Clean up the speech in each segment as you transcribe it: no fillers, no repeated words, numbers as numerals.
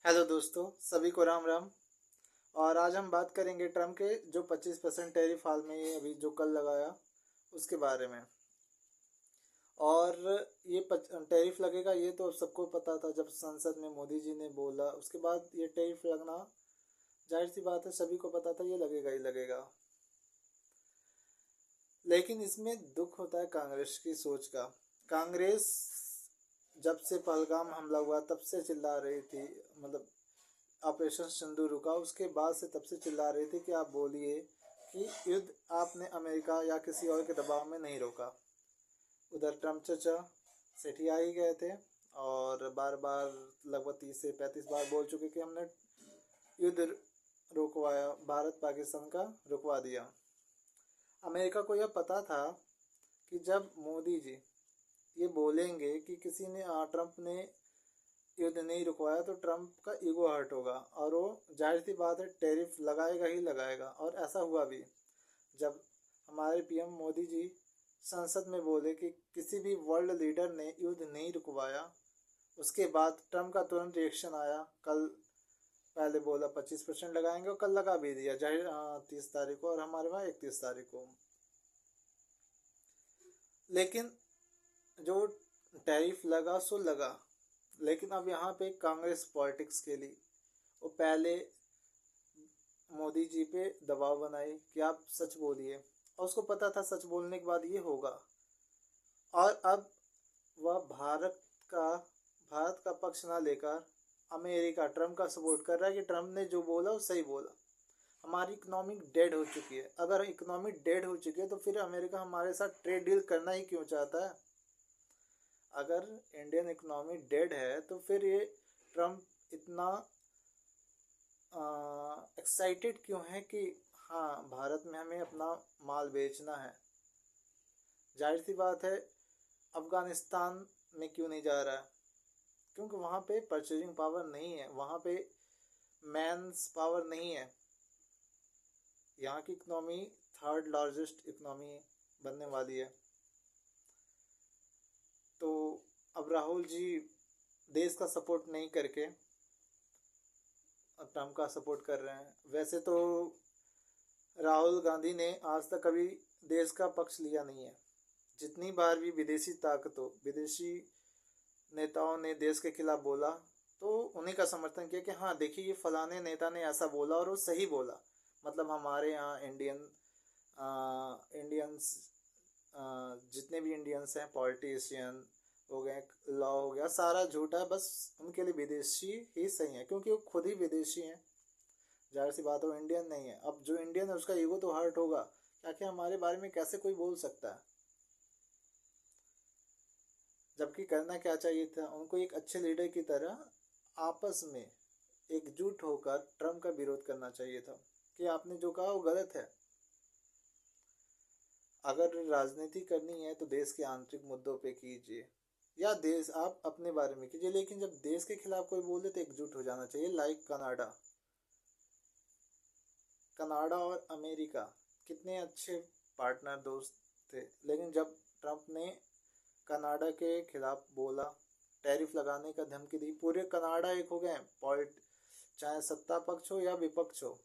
Hello दोस्तों, सभी को राम राम। और आज हम बात करेंगे ट्रम्प के जो 25% टैरिफ हाल में ये अभी जो कल लगाया उसके बारे में। और ये टैरिफ लगेगा ये तो सबको पता था, जब संसद में मोदी जी ने बोला उसके बाद ये टैरिफ लगना जाहिर सी बात है, सभी को पता था ये लगेगा ही लगेगा। लेकिन इसमें दुख होता है कांग्रेस की सोच का। कांग्रेस जब से पहलगाम हमला हुआ तब से चिल्ला रही थी, मतलब ऑपरेशन सिंदूर रुका उसके बाद से तब से चिल्ला रही थी कि आप बोलिए कि युद्ध आपने अमेरिका या किसी और के दबाव में नहीं रोका। उधर ट्रम्प चचा सेठिया ही गए थे और बार बार लगभग 30 से 35 बार बोल चुके कि हमने युद्ध रुकवाया, भारत पाकिस्तान का रुकवा दिया। अमेरिका को यह पता था कि जब मोदी जी ये बोलेंगे कि किसी ने ट्रम्प ने युद्ध नहीं रुकवाया तो ट्रम्प का ईगो हर्ट होगा और वो जाहिर सी बात है टैरिफ लगाएगा ही लगाएगा। और ऐसा हुआ भी। जब हमारे पीएम मोदी जी संसद में बोले कि किसी भी वर्ल्ड लीडर ने युद्ध नहीं रुकवाया, उसके बाद ट्रम्प का तुरंत रिएक्शन आया। कल पहले बोला 25% लगाएंगे और कल लगा भी दिया, जाहिर 30 तारीख को, और हमारे वहाँ 31 तारीख को। लेकिन जो टैरिफ लगा सो लगा। लेकिन अब यहाँ पे कांग्रेस पॉलिटिक्स खेली। वो पहले मोदी जी पे दबाव बनाई कि आप सच बोलिए, और उसको पता था सच बोलने के बाद ये होगा। और अब वह भारत का पक्ष ना लेकर अमेरिका ट्रम्प का सपोर्ट कर रहा है कि ट्रम्प ने जो बोला वो सही बोला। हमारी इकोनॉमिक डेड हो चुकी है। अगर इकोनॉमिक डेड हो चुकी है तो फिर अमेरिका हमारे साथ ट्रेड डील करना ही क्यों चाहता है। अगर इंडियन इकोनॉमी डेड है तो फिर ये ट्रम्प इतना एक्साइटेड क्यों है कि हाँ भारत में हमें अपना माल बेचना है। जाहिर सी बात है अफगानिस्तान में क्यों नहीं जा रहा है, क्योंकि वहाँ पे परचेजिंग पावर नहीं है, वहाँ पे मैन्स पावर नहीं है। यहाँ की इकोनॉमी थर्ड लार्जेस्ट इकोनॉमी बनने वाली है। तो अब राहुल जी देश का सपोर्ट नहीं करके ट्रम्प का सपोर्ट कर रहे हैं। वैसे तो राहुल गांधी ने आज तक कभी देश का पक्ष लिया नहीं है। जितनी बार भी विदेशी ताकतों, विदेशी नेताओं ने देश के खिलाफ बोला तो उन्हीं का समर्थन किया कि हाँ देखिए ये फलाने नेता ने ऐसा बोला और वो सही बोला। मतलब हमारे यहाँ इंडियंस, जितने भी इंडियंस हैं, पॉलिटिशियन हो गए, लॉ हो गया, सारा झूठा है। बस उनके लिए विदेशी ही सही है क्योंकि वो खुद ही विदेशी हैं। जाहिर सी बात है वो इंडियन नहीं है। अब जो इंडियन है उसका ईगो तो हर्ट होगा, क्या क्या हमारे बारे में कैसे कोई बोल सकता है। जबकि करना क्या चाहिए था उनको, एक अच्छे लीडर की तरह आपस में एकजुट होकर ट्रम्प का विरोध करना चाहिए था कि आपने जो कहा वो गलत है। अगर राजनीति करनी है तो देश के आंतरिक मुद्दों पे कीजिए, या देश आप अपने बारे में कीजिए। लेकिन जब देश के खिलाफ कोई बोले तो एकजुट हो जाना चाहिए। लाइक कनाडा, कनाडा और अमेरिका कितने अच्छे पार्टनर दोस्त थे। लेकिन जब ट्रम्प ने कनाडा के खिलाफ बोला, टैरिफ लगाने का धमकी दी, पूरे कनाडा एक हो गए पॉलिट, चाहे सत्ता पक्ष हो या विपक्ष हो।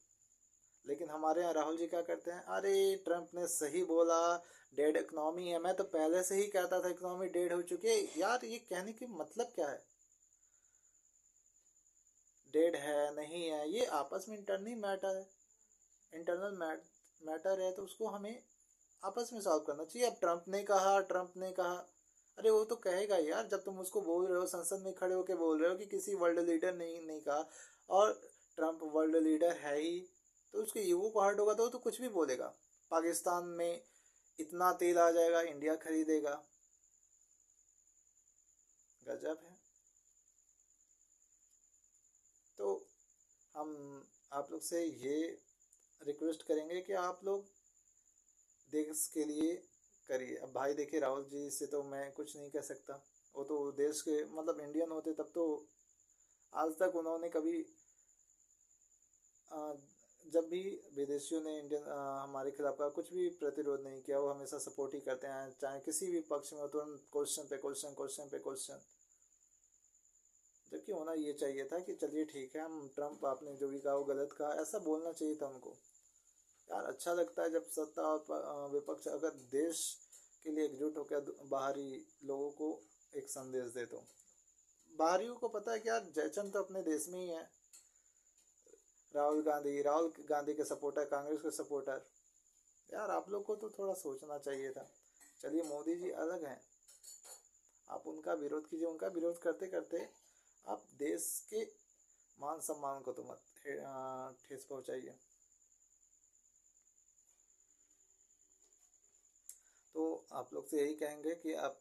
लेकिन हमारे यहाँ राहुल जी क्या करते हैं, अरे ट्रम्प ने सही बोला, डेड इकोनॉमी है, मैं तो पहले से ही कहता था इकोनॉमी डेड हो चुकी है। यार ये कहने की मतलब क्या है, डेड है नहीं है ये आपस में इंटरनल मैटर है। इंटरनल मैटर है तो उसको हमें आपस में सॉल्व करना चाहिए। अब ट्रम्प ने कहा, अरे वो तो कहेगा यार, जब तुम उसको बोल रहे हो, संसद में खड़े होकर बोल रहे हो कि किसी वर्ल्ड लीडर ने नहीं कहा, और ट्रम्प वर्ल्ड लीडर है ही, तो उसके ईगो को हर्ट होगा तो वो तो कुछ भी बोलेगा। पाकिस्तान में इतना तेल आ जाएगा, इंडिया खरीदेगा। गजब है। तो हम आप लोग से ये रिक्वेस्ट करेंगे कि आप लोग देश के लिए करिए। अब भाई देखिए राहुल जी से तो मैं कुछ नहीं कह सकता, वो तो देश के मतलब इंडियन होते तब तो आज तक उन्होंने कभी अ, जब भी विदेशियों ने हमारे खिलाफ का कुछ भी प्रतिरोध नहीं किया, वो हमेशा सपोर्ट ही करते हैं, चाहे किसी भी पक्ष में हो, तुरंत क्वेश्चन पे क्वेश्चन, क्वेश्चन पे क्वेश्चन। जबकि कि होना ये चाहिए था कि चलिए ठीक है, हम ट्रम्प आपने जो भी कहा वो गलत कहा, ऐसा बोलना चाहिए था उनको। यार अच्छा लगता है जब सत्ता और विपक्ष अगर देश के लिए एकजुट होकर बाहरी लोगों को एक संदेश दे। तो बाहरियों को पता है कि यार जयचंद तो अपने देश में ही है। राहुल गांधी के सपोर्टर, कांग्रेस के सपोर्टर, यार आप लोग को तो थोड़ा सोचना चाहिए था। चलिए मोदी जी अलग हैं, आप उनका विरोध कीजिए, उनका विरोध करते करते आप देश के मान सम्मान को तो मत ठेस पहुंचाइए। तो आप लोग से यही कहेंगे कि आप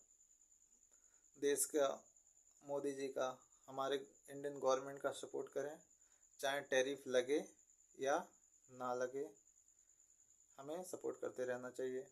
देश का, मोदी जी का, हमारे इंडियन गवर्नमेंट का सपोर्ट करें, चाहे टैरिफ लगे या ना लगे, हमें सपोर्ट करते रहना चाहिए।